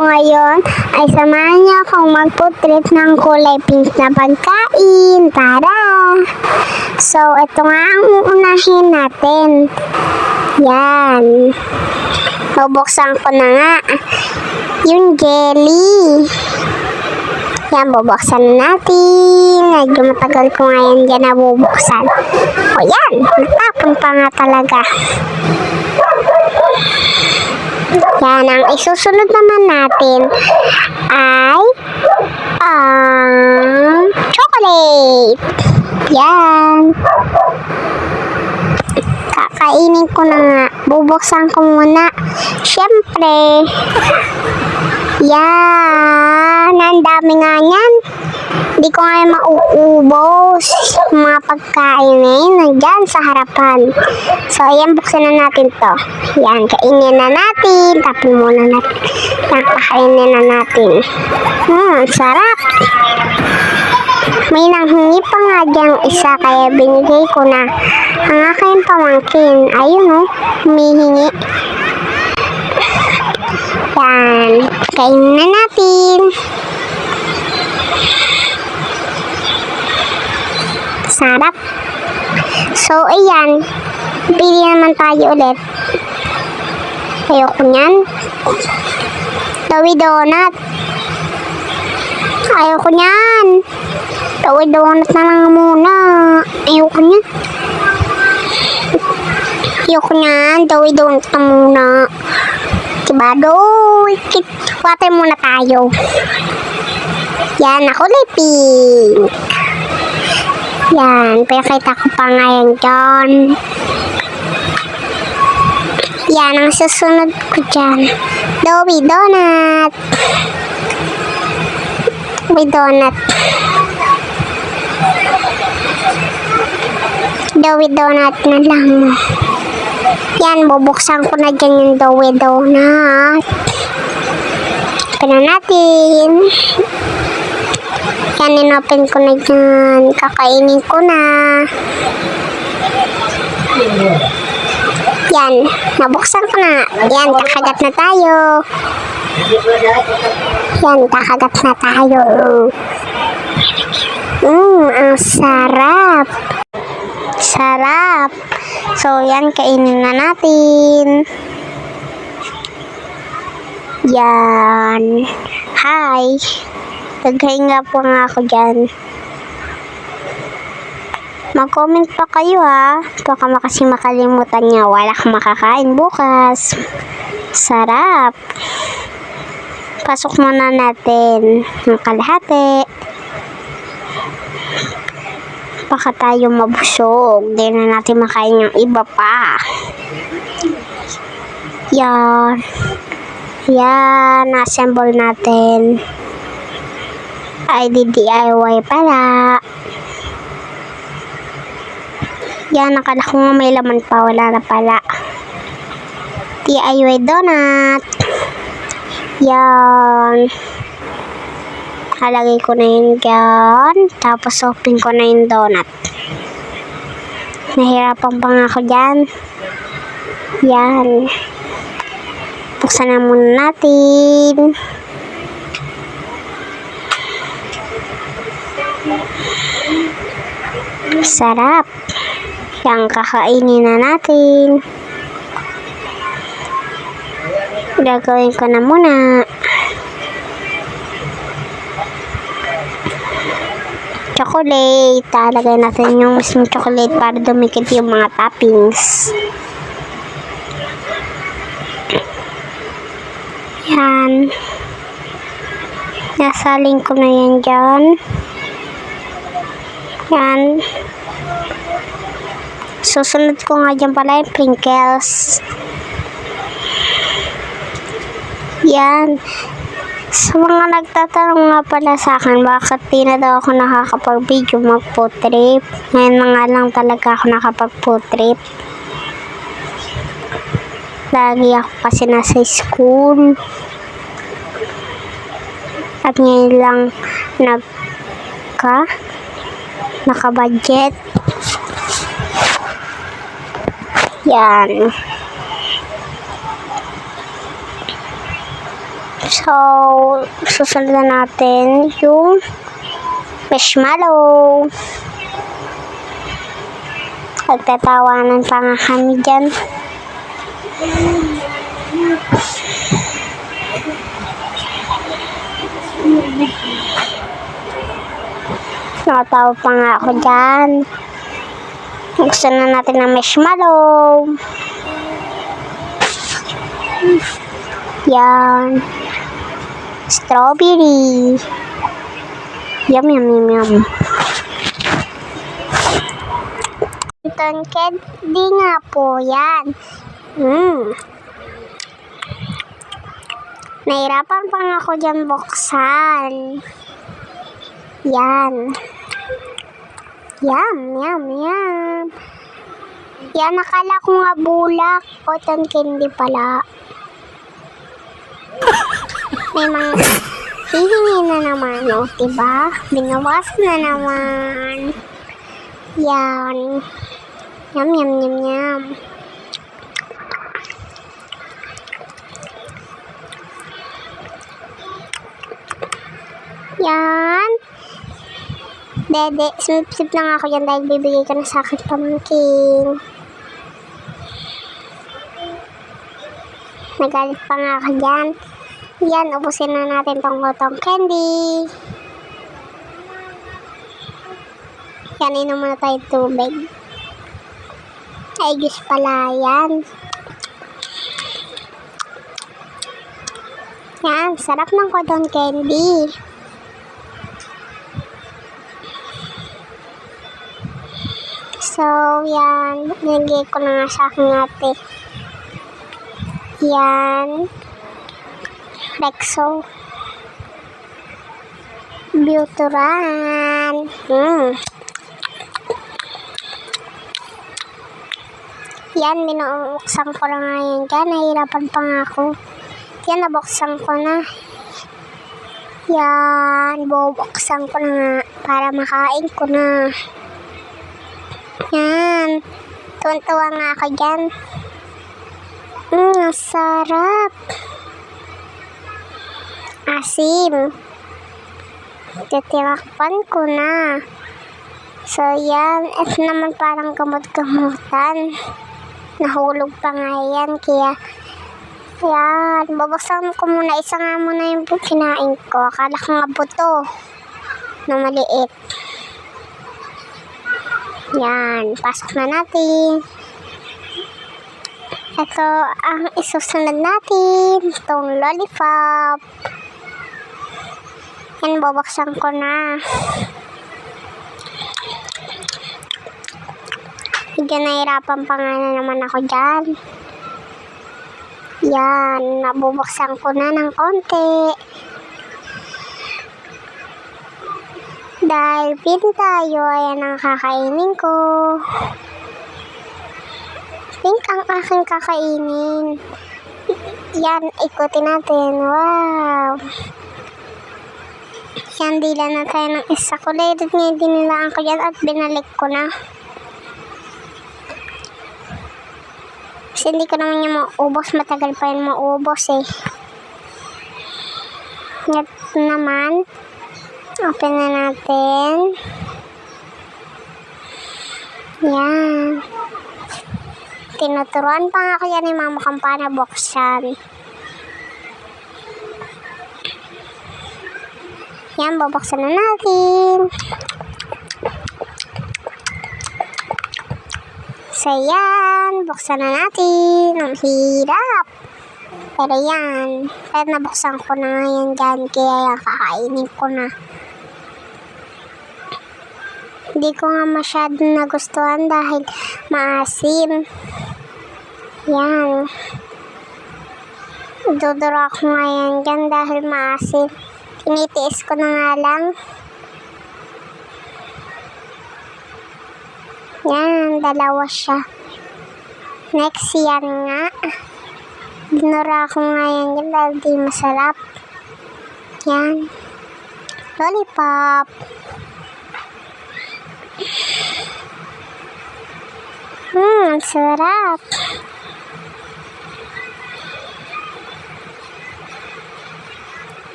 ngayon ay samahan niyo akong mag-food-trip ng kulay pink na pagkain. Tara! So, ito nga ang uunahin natin. Yan. Bubuksan ko na nga. Yung jelly. Yan, bubuksan natin. Medyo matagal ko ngayon dyan na bubuksan. O yan, natapon pa nga talaga. Yan, ang isusunod naman natin ay ang chocolate. Yan. Kakainin ko na nga. Bubuksan ko muna. Siyempre. Yan. Ang dami nga yan. Hindi ko nga mauubos. Mga pagkain na yun. Nandyan sa harapan. So, ayan. Buksan na natin to. Yan. Kainin na natin. Tapin muna natin. Yan. Pakainin na natin. Sarap. May nanghingi pa nga diyang isa. Kaya binigay ko na. Ang aking pamangkin. Ayun o. Humihingi. Yan. Kainin na natin. Sarap. So, ayan. Pili naman tayo ulit. Ayoko nyan. Dawi donut. Ayoko nyan. Dawi donut na lang muna. Ayoko nyan. Ayoko nyan. Dawi donut na muna. Diba? Doy. Water muna tayo. Yan. Ako pink. Yan. Pinakita ko pa ngayon dyan. Yan. Ang susunod ko dyan. Dawi donut. Dawi donut. Dawi donut na lang. Yan, bubuksan ko na dyan yung dawi donut. Open na natin. Yan, inopen ko na dyan. Kakainin ko na. Yan, nabuksan ko na. Yan, kakagat na tayo. Yan, kakagat na tayo. Ang sarap. Sarap. So, yan, kainin na natin. Yan. Hi. Naghahinga po nga ako dyan. Mag-comment pa kayo ha. Baka kasi makalimutan niya. Wala kang makakain bukas. Sarap. Pasok muna natin ng kalahati. Baka tayo mabusog. Hindi na natin makain yung iba pa. Yan. Yan. Assemble natin. Ay, DIY pala. Yan. Nakala ko nga may laman pa. Wala na pala. DIY donut. Yan. Halagay ko na yun dyan. Tapos open ko na yung donut. Nahirapan pa nga ako dyan. Yan. Buksan na muna natin. Sarap. Yan, kakainin na natin. Gagawin ko na muna. Chocolate. Talagay natin yung mismong chocolate para dumikit yung mga toppings. Yan. Nasaling ko na yan dyan. Yan. Susunod ko nga dyan pala yung sprinkles. Yan. Sa mga nagtatanong nga pala sa akin, bakit di na daw ako nakakapag-video mag-food trip. Ngayon mga lang talaga ako nakapag-food trip. Lagi ako kasi nasa school. At ngayon lang naka-budget. Yan. So, susunod na natin yung marshmallow. Nagtatawanan pa nga kami dyan. Nakatawa pa nga ako dyan. Gusto na natin ng marshmallow. Yan. Strawberry. Yum, yum, yum, yum. Cotton candy nga po yan. Nahirapan pa nga ako dyan buksan. Yan. Yum, yum, yum. Yan, nakala ko nga bulak. Cotton candy pala. May mga hihingi na naman, o, diba? Binawas na naman. Yan. Yum, yum, yum, yum. Yan. Dede, sip-sip lang ako yan dahil bibigay ka na sa akin pamangkin. Nagalit pa nga ako dyan. Yan, ubusin na natin tong cotton candy. Yan, inom muna tayo tubig. Ay, juice pala yan. Yan, sarap ng cotton candy. So, yan. Nilagay ko na nga sa aking ate. Yan. Rexo. Buturan. Yan, binuuksan ko na nga yan dyan. Nahirapan pa nga ako. Yan, nabuksan ko na. Yan, bubuksan ko na nga para makain ko na. Yan. Tuwan-tuwa nga ako dyan. Sarap. Asim. Titirakpan ko na. So, yan. Ito naman parang gamot-gamutan. Nahulog pa nga yan. Kaya, yan. Babaksan ko muna. Isa nga muna yung kinain ko. Akala ko nga buto na maliit. Yan. Pasok na natin. Ito ang isusunod natin. Itong lollipop. Yan, babaksan ko na. Medyo nahirapan pa nga na naman ako dyan. Yan, nabubuksan ko na ng konti. Dahil pin tayo, ayan ang kakainin ko. Pink ang aking kakainin. Yan, ikutin natin. Wow! Yan, dila na tayo ng isa. Kulay rin nga dinilaan ko yan at binalik ko na. Kasi hindi ko naman yung maubos. Matagal pa yung maubos eh. Ito naman. Open na natin. Yan. Tinuturuan pa nga ako yan ni Mama Kampana buksan. Yan, babuksan na natin. So, yan. Buksan na natin. Ang hirap. Pero yan. Pero nabuksan ko na nga yan dyan. Kaya yan, kakainin ko na. Hindi ko nga masyadong nagustuhan dahil maasim. Yan. Dudura ko nga yan dyan dahil maasim. Tinitiis ko na nga lang. Yan, dalawa siya. Next, yan nga. Dinura ko nga yan dyan dahil di masarap. Yan. Lollipop. Sarap.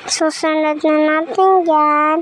Susunod na natin dyan,